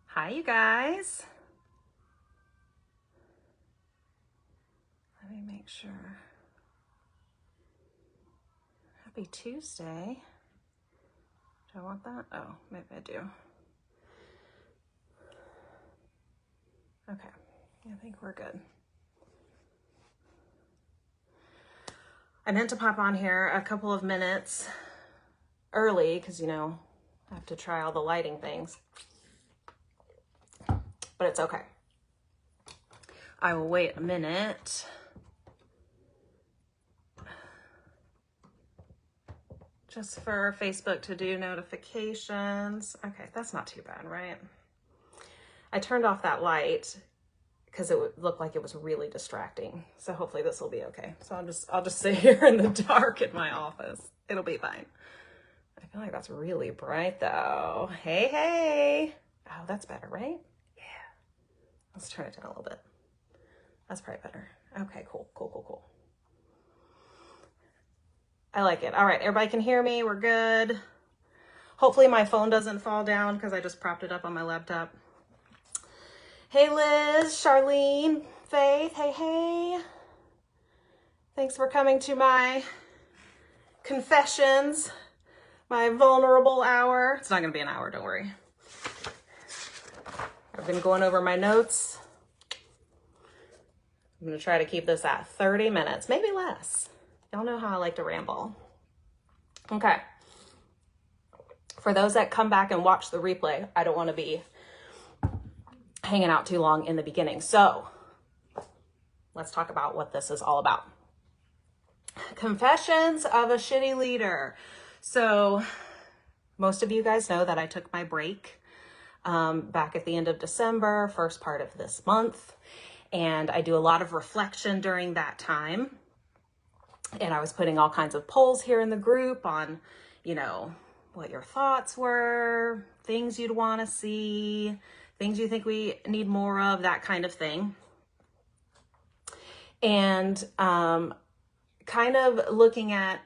Hi, you guys. Let me make sure. Happy Tuesday. Do I want that? Oh, maybe I do. Okay, I think we're good. I meant to pop on here a couple of minutes early because, I have to try all the lighting things. But it's okay. I will wait a minute. Just for Facebook to do notifications. Okay, that's not too bad, right? I turned off that light because it looked like it was really distracting. So hopefully this will be okay. So I'll just sit here in the dark in my office. It'll be fine. I feel like that's really bright though. Hey, hey. Oh, that's better, right? Yeah. Let's turn it down a little bit. That's probably better. Okay, cool. I like it. All right, everybody can hear me. We're good. Hopefully my phone doesn't fall down because I just propped it up on my laptop. Hey, Liz, Charlene, Faith, hey. Thanks for coming to my confessions, my vulnerable hour. It's not going to be an hour, don't worry. I've been going over my notes. I'm going to try to keep this at 30 minutes, maybe less. Y'all know how I like to ramble. Okay. For those that come back and watch the replay, I don't want to be hanging out too long in the beginning. So let's talk about what this is all about. Confessions of a Shitty Leader. So most of you guys know that I took my break back at the end of December, first part of this month. And I do a lot of reflection during that time. And I was putting all kinds of polls here in the group on, what your thoughts were, things you'd want to see, things you think we need more of, that kind of thing. And kind of looking at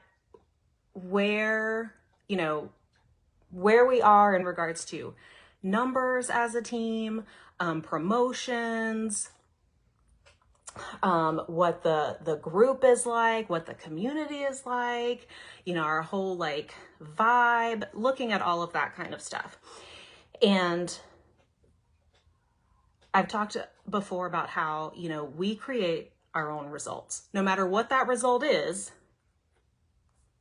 where we are in regards to numbers as a team, promotions, what the group is like, what the community is like, our whole vibe, looking at all of that kind of stuff. And I've talked before about how, we create our own results. No matter what that result is,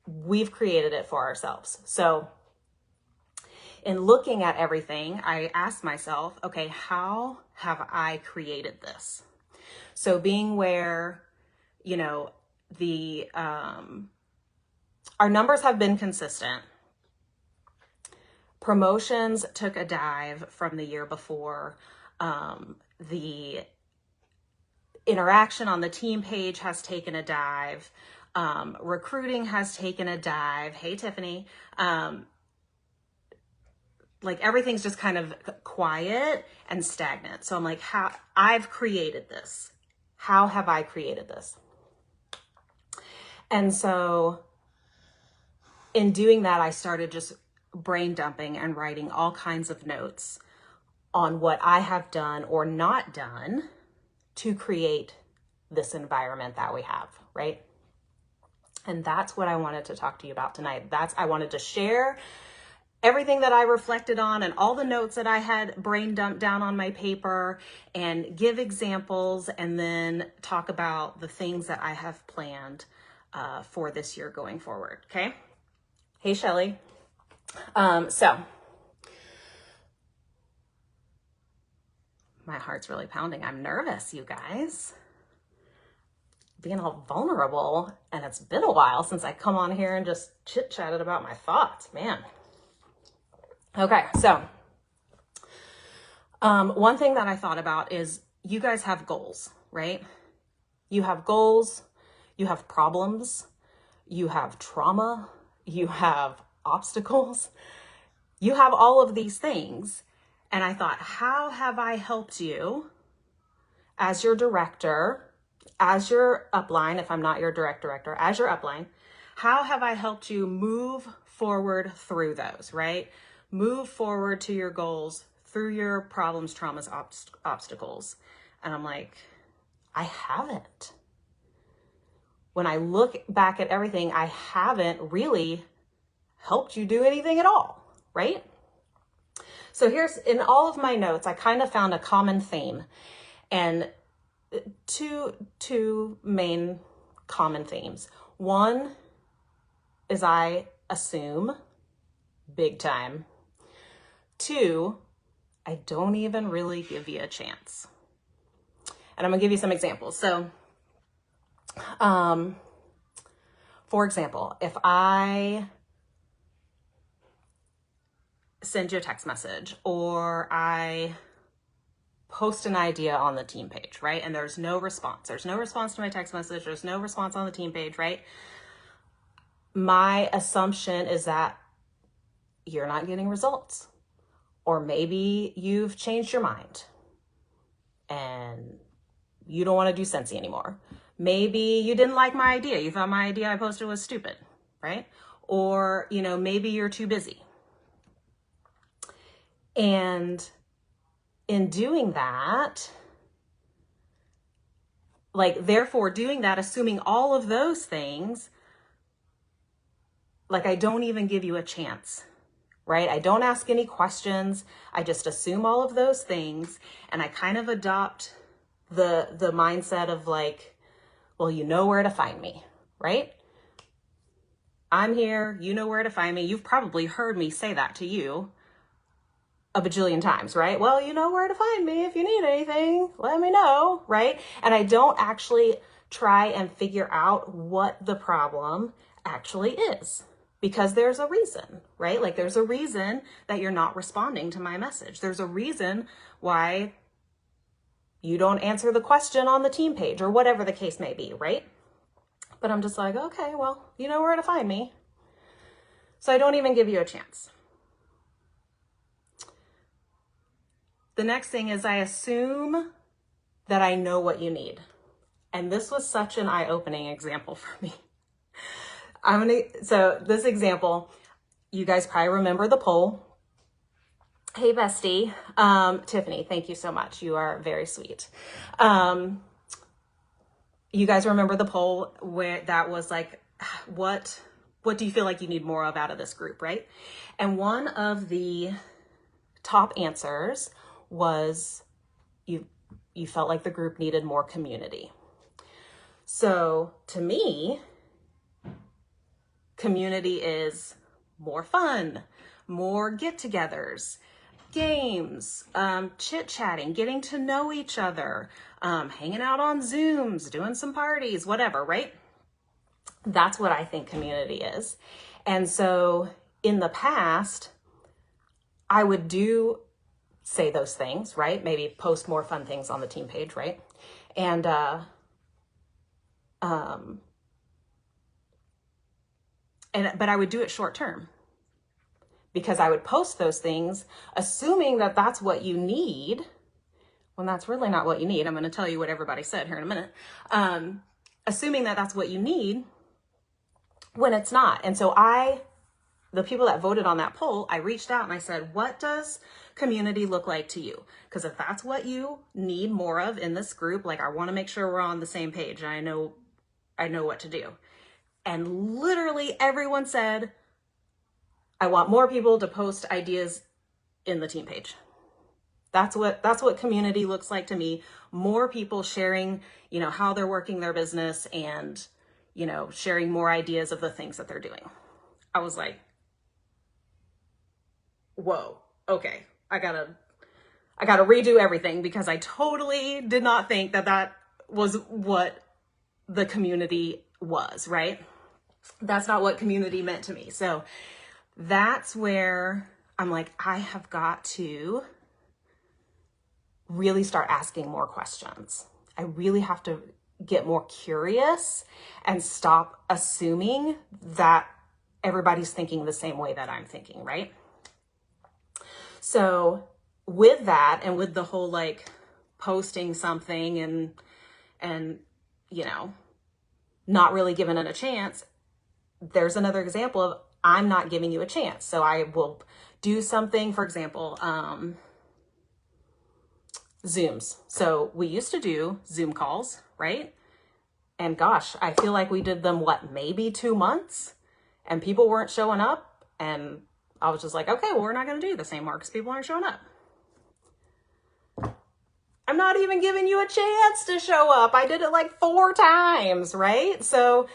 we've created it for ourselves. So in looking at everything, I asked myself, okay, how have I created this? So being where, our numbers have been consistent. Promotions took a dive from the year before. The interaction on the team page has taken a dive. Recruiting has taken a dive. Hey, Tiffany. Everything's just kind of quiet and stagnant. So I'm like, I've created this. How have I created this? And so in doing that, I started just brain dumping and writing all kinds of notes on what I have done or not done to create this environment that we have, right? And that's what I wanted to talk to you about tonight. I wanted to share everything that I reflected on and all the notes that I had brain dumped down on my paper and give examples and then talk about the things that I have planned for this year going forward. Okay. Hey, Shelly. So my heart's really pounding. I'm nervous, you guys. Being all vulnerable, and it's been a while since I come on here and just chit-chatted about my thoughts, man. Okay, so one thing that I thought about is you guys have goals, right? You have goals, you have problems, you have trauma, you have obstacles, you have all of these things. And I thought, how have I helped you as your director, as your upline, if I'm not your director, as your upline, how have I helped you move forward through those, right? Move forward to your goals through your problems, traumas, obstacles. And I'm like, I haven't. When I look back at everything, I haven't really helped you do anything at all, right? So here's, in all of my notes, I kind of found a common theme, and two main common themes. One is I assume big time. Two, I don't even really give you a chance. And I'm gonna give you some examples. So, for example, if I send you a text message or I post an idea on the team page, right? And there's no response. There's no response to my text message. There's no response on the team page, right? My assumption is that you're not getting results. Or maybe you've changed your mind and you don't want to do Scentsy anymore. Maybe you didn't like my idea. You thought my idea I posted was stupid, right? Or, maybe you're too busy. And in doing that, therefore doing that, assuming all of those things, I don't even give you a chance, right? I don't ask any questions. I just assume all of those things. And I kind of adopt the mindset of well, you know where to find me, right? I'm here, you know where to find me. You've probably heard me say that to you a bajillion times, right? Well, you know where to find me. If you need anything, let me know, right? And I don't actually try and figure out what the problem actually is, because there's a reason, right? There's a reason that you're not responding to my message. There's a reason why you don't answer the question on the team page or whatever the case may be, right? But I'm just okay, well, you know where to find me. So I don't even give you a chance. The next thing is I assume that I know what you need. And this was such an eye-opening example for me. So this example, you guys probably remember the poll. Hey, bestie. Tiffany, thank you so much. You are very sweet. You guys remember the poll where that was what do you feel like you need more of out of this group, right? And one of the top answers was you felt like the group needed more community. So to me, community is more fun, more get-togethers, games, chit-chatting, getting to know each other, hanging out on Zooms, doing some parties, whatever, right? That's what I think community is. And so in the past, I would say those things, right? Maybe post more fun things on the team page, right? And but I would do it short term, because I would post those things assuming that that's what you need, when that's really not what you need. I'm going to tell you what everybody said here in a minute. Assuming that that's what you need when it's not. And so the people that voted on that poll, I reached out and I said, what does community look like to you? Because if that's what you need more of in this group, I want to make sure we're on the same page and I know what to do. And literally everyone said, I want more people to post ideas in the team page. That's what community looks like to me. More people sharing, how they're working their business and, sharing more ideas of the things that they're doing. I was like, whoa, okay. I gotta redo everything, because I totally did not think that was what the community was, right? That's not what community meant to me. So that's where I'm like, I have got to really start asking more questions. I really have to get more curious and stop assuming that everybody's thinking the same way that I'm thinking, right? So with that, and with the whole posting something and not really giving it a chance, there's another example of I'm not giving you a chance. So I will do something, for example, Zooms. So we used to do Zoom calls, right? And gosh, I feel like we did them, what, maybe 2 months, and people weren't showing up. And I was just like, okay, well, we're not going to do this anymore because people aren't showing up. I'm not even giving you a chance to show up. I did it like 4 times, right? So,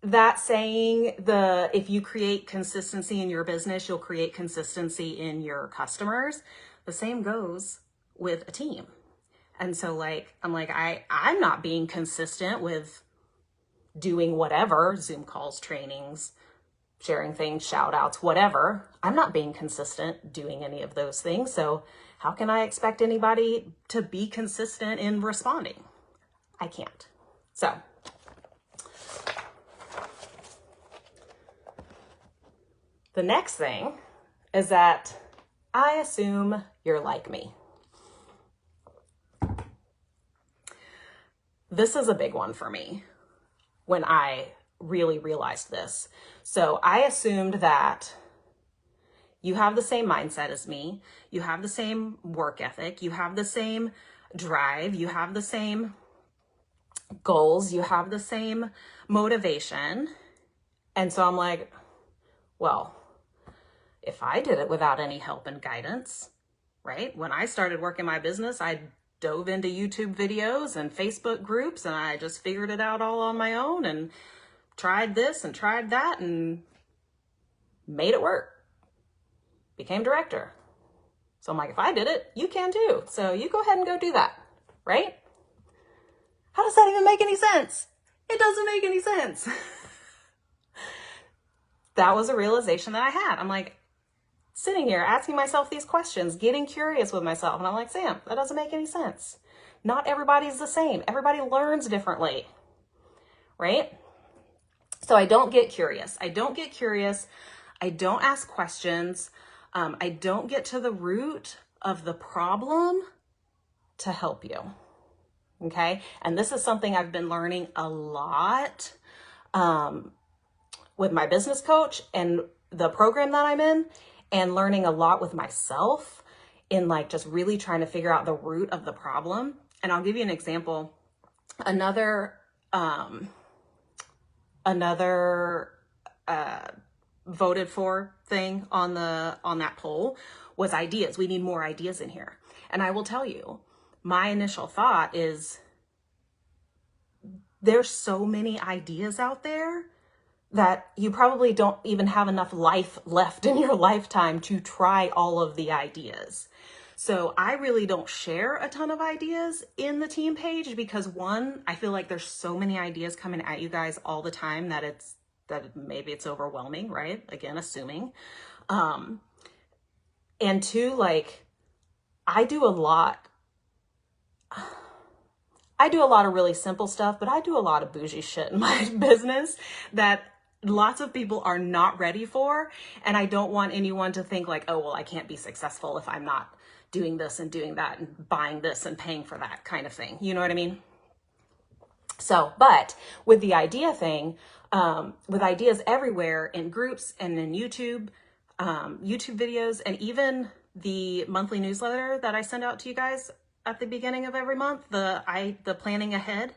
that saying, if you create consistency in your business, you'll create consistency in your customers. The same goes with a team. And so I'm not being consistent with doing whatever, Zoom calls, trainings, sharing things, shout outs, whatever. I'm not being consistent doing any of those things. So how can I expect anybody to be consistent in responding? I can't. So the next thing is that I assume you're like me. This is a big one for me when I really realized this. So I assumed that you have the same mindset as me, you have the same work ethic, you have the same drive, you have the same goals, you have the same motivation. And so I'm like, well, if I did it without any help and guidance, right? When I started working my business, I dove into YouTube videos and Facebook groups, and I just figured it out all on my own and tried this and tried that and made it work. Became director. So I'm like, if I did it, you can too. So you go ahead and go do that, right? How does that even make any sense? It doesn't make any sense. That was a realization that I had. I'm like, sitting here asking myself these questions, getting curious with myself. And I'm like, Sam, that doesn't make any sense. Not everybody's the same. Everybody learns differently, right? So I don't get curious. I don't ask questions. I don't get to the root of the problem to help you. Okay. And this is something I've been learning a lot with my business coach and the program that I'm in, and learning a lot with myself in just really trying to figure out the root of the problem. And I'll give you an example. Another voted for thing on that poll was ideas. We need more ideas in here. And I will tell you, my initial thought is there's so many ideas out there that you probably don't even have enough life left in your lifetime to try all of the ideas. So I really don't share a ton of ideas in the team page because, one, I feel like there's so many ideas coming at you guys all the time that maybe it's overwhelming, right? Again, assuming. And two, I do a lot of really simple stuff, but I do a lot of bougie shit in my business that lots of people are not ready for. And I don't want anyone to think oh, well, I can't be successful if I'm not doing this and doing that and buying this and paying for that kind of thing. You know what I mean? So, but with the idea thing, with ideas everywhere in groups and in YouTube videos, and even the monthly newsletter that I send out to you guys at the beginning of every month, the planning ahead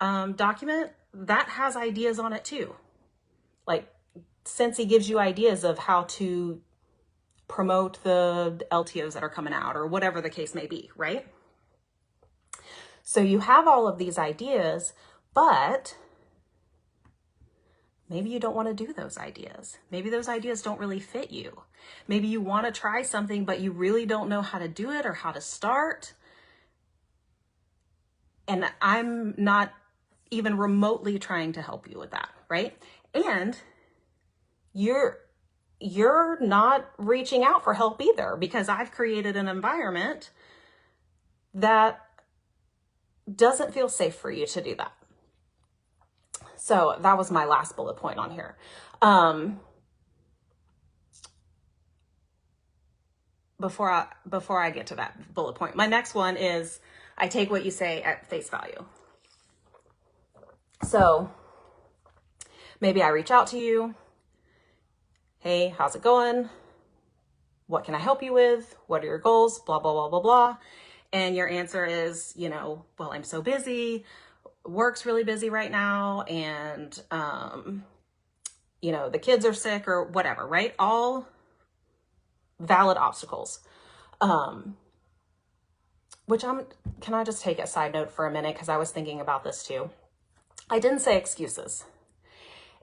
document, that has ideas on it too. Scentsy gives you ideas of how to promote the LTOs that are coming out or whatever the case may be, right? So you have all of these ideas, but maybe you don't want to do those ideas. Maybe those ideas don't really fit you. Maybe you want to try something, but you really don't know how to do it or how to start. And I'm not even remotely trying to help you with that, right? And you're not reaching out for help either, because I've created an environment that doesn't feel safe for you to do that. So that was my last bullet point on here. Before I get to that bullet point, my next one is I take what you say at face value. So maybe I reach out to you. Hey, how's it going? what can I help you with? What are your goals? Blah, blah, blah, blah, blah. And your answer is, you know, well, I'm so busy, work's really busy right now, and, you know, the kids are sick or whatever, right? All valid obstacles. Can I just take a side note for a minute? Because I was thinking about this too. I didn't say excuses.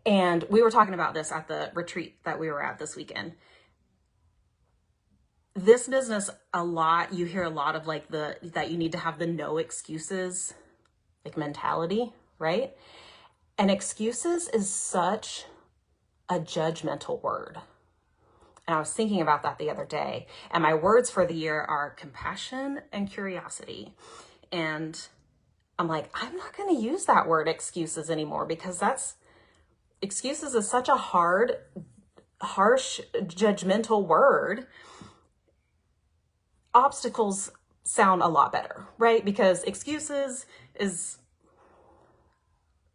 And we were talking about this at the retreat that we were at this weekend. This business, you hear a lot of like that you need to have the no excuses like mentality, right? And excuses is such a judgmental word. And I was thinking about that the other day. And my words for the year are compassion and curiosity. And I'm like, I'm not going to use that word excuses anymore, because excuses is such a harsh, judgmental word. Obstacles sound a lot better, right? Because excuses is,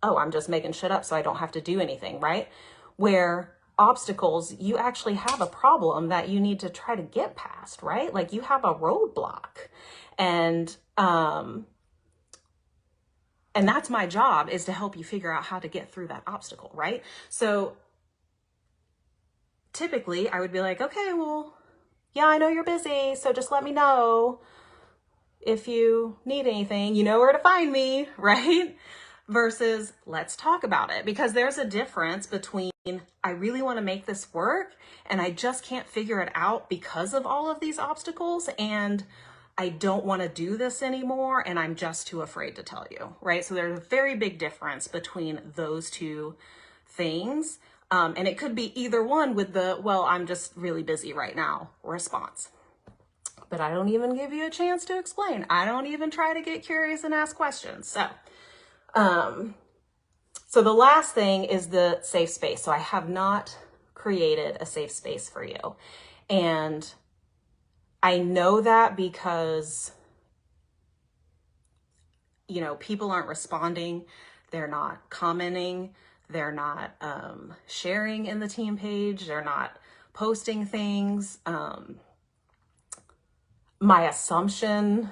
oh, I'm just making shit up so I don't have to do anything, right? Where obstacles, you actually have a problem that you need to try to get past, right? Like you have a roadblock. And that's my job, is to help you figure out how to get through that obstacle, right? So typically I would be like, okay, well, yeah, I know you're busy, so just let me know if you need anything, you know where to find me, right? Versus let's talk about it, because there's a difference between I really want to make this work and I just can't figure it out because of all of these obstacles, and I don't want to do this anymore and I'm just too afraid to tell you, right? So there's a very big difference between those two things. And it could be either one with the, well, I'm just really busy right now response. But I don't even give you a chance to explain. I don't even try to get curious and ask questions. So the last thing is the safe space. So I have not created a safe space for you. And I know that because, you know, people aren't responding. They're not commenting. They're not sharing in the team page. They're not posting things. My assumption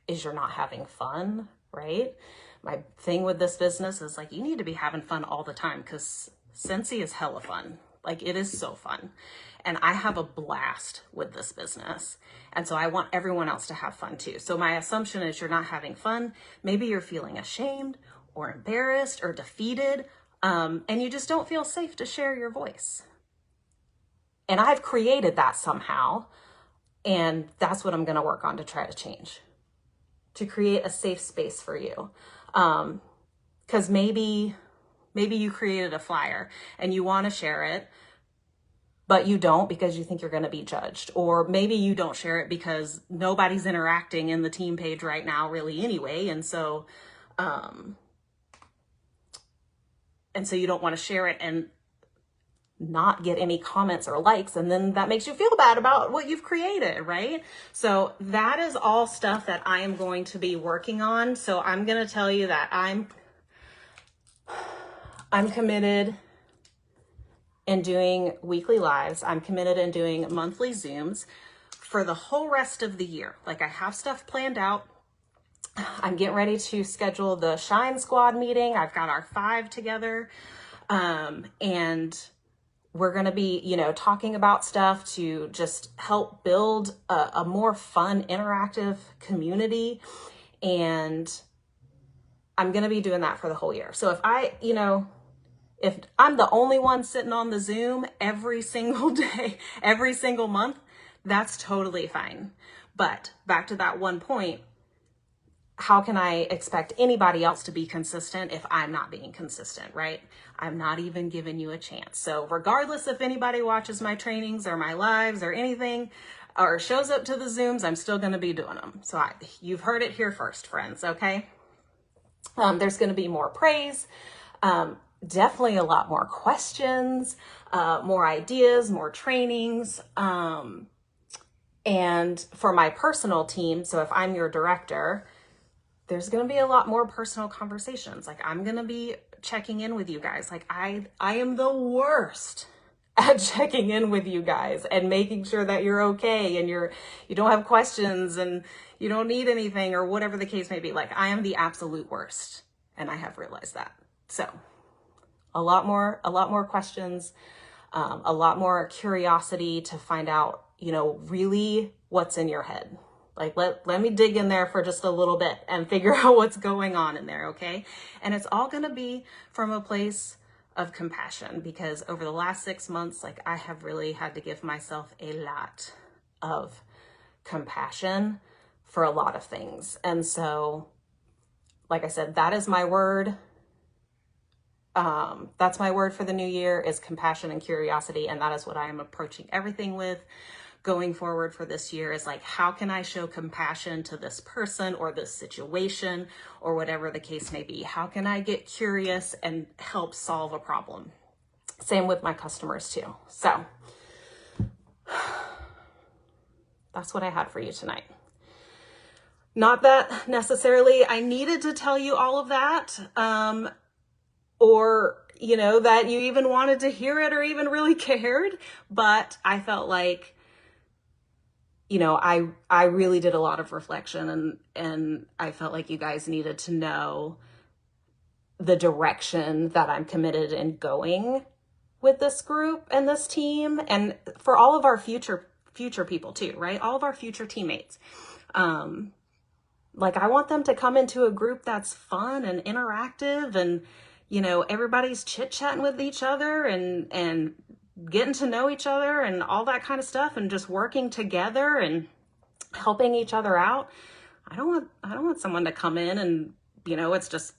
is you're not having fun, right? My thing with this business is like, you need to be having fun all the time, because Scentsy is hella fun. Like, it is so fun. And I have a blast with this business. And so I want everyone else to have fun too. So my assumption is you're not having fun. Maybe you're feeling ashamed or embarrassed or defeated, and you just don't feel safe to share your voice. And I've created that somehow. And that's what I'm going to work on to try to change, to create a safe space for you. Because maybe you created a flyer and you want to share it, but you don't because you think you're going to be judged. Or maybe you don't share it because nobody's interacting in the team page right now really anyway. And so you don't want to share it and not get any comments or likes, and then that makes you feel bad about what you've created, right? So that is all stuff that I am going to be working on. So I'm going to tell you that I'm committed in doing weekly lives. I'm committed in doing monthly Zooms for the whole rest of the year. Like, I have stuff planned out. I'm getting ready to schedule the Shine Squad meeting. I've got our 5 together. And we're going to be, you know, talking about stuff to just help build a more fun, interactive community. And I'm going to be doing that for the whole year. So if I'm the only one sitting on the Zoom every single day, every single month, that's totally fine. But back to that one point, how can I expect anybody else to be consistent if I'm not being consistent, right? I'm not even giving you a chance. So regardless if anybody watches my trainings or my lives or anything, or shows up to the Zooms, I'm still going to be doing them. So you've heard it here first, friends, okay? There's going to be more praise, definitely a lot more questions, more ideas, more trainings. And for my personal team, so if I'm your director, there's going to be a lot more personal conversations. Like, I'm going to be checking in with you guys. Like, I am the worst at checking in with you guys and making sure that you're okay and you don't have questions and you don't need anything or whatever the case may be. Like, I am the absolute worst, and I have realized that. So a lot more questions, a lot more curiosity to find out, really what's in your head. Like, let me dig in there for just a little bit and figure out what's going on in there, okay? And it's all gonna be from a place of compassion, because over the last 6 months, like, I have really had to give myself a lot of compassion for a lot of things. And so, like I said, that is my word. That's my word for the new year, is compassion and curiosity. And that is what I am approaching everything with going forward for this year, is like, how can I show compassion to this person or this situation or whatever the case may be? How can I get curious and help solve a problem? Same with my customers too. So that's what I had for you tonight. Not that necessarily I needed to tell you all of that, or, that you even wanted to hear it or even really cared, but I felt like, I really did a lot of reflection, and I felt like you guys needed to know the direction that I'm committed in going with this group and this team, and for all of our future people too, right? All of our future teammates. Like, I want them to come into a group that's fun and interactive, and, everybody's chit-chatting with each other and getting to know each other and all that kind of stuff, and just working together and helping each other out. I don't want someone to come in and, it's just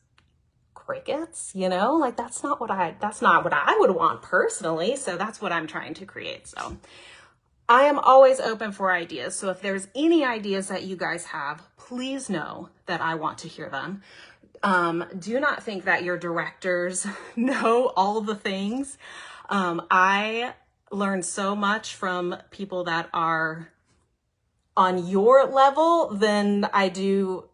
crickets, like, that's not what I would want personally. So that's what I'm trying to create. So I am always open for ideas. So if there's any ideas that you guys have, please know that I want to hear them. Do not think that your directors know all the things. I learned so much from people that are on your level than I do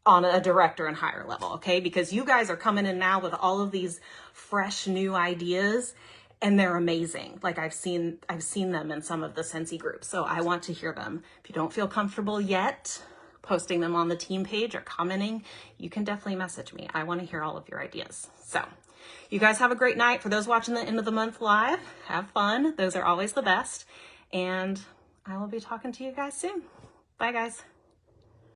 on a director and higher level, okay? Because you guys are coming in now with all of these fresh new ideas, and they're amazing. Like, I've seen them in some of the Scentsy groups, so I want to hear them. If you don't feel comfortable yet posting them on the team page or commenting, you can definitely message me. I want to hear all of your ideas. So you guys have a great night. For those watching the end of the month live, have fun. Those are always the best. And I will be talking to you guys soon. Bye, guys.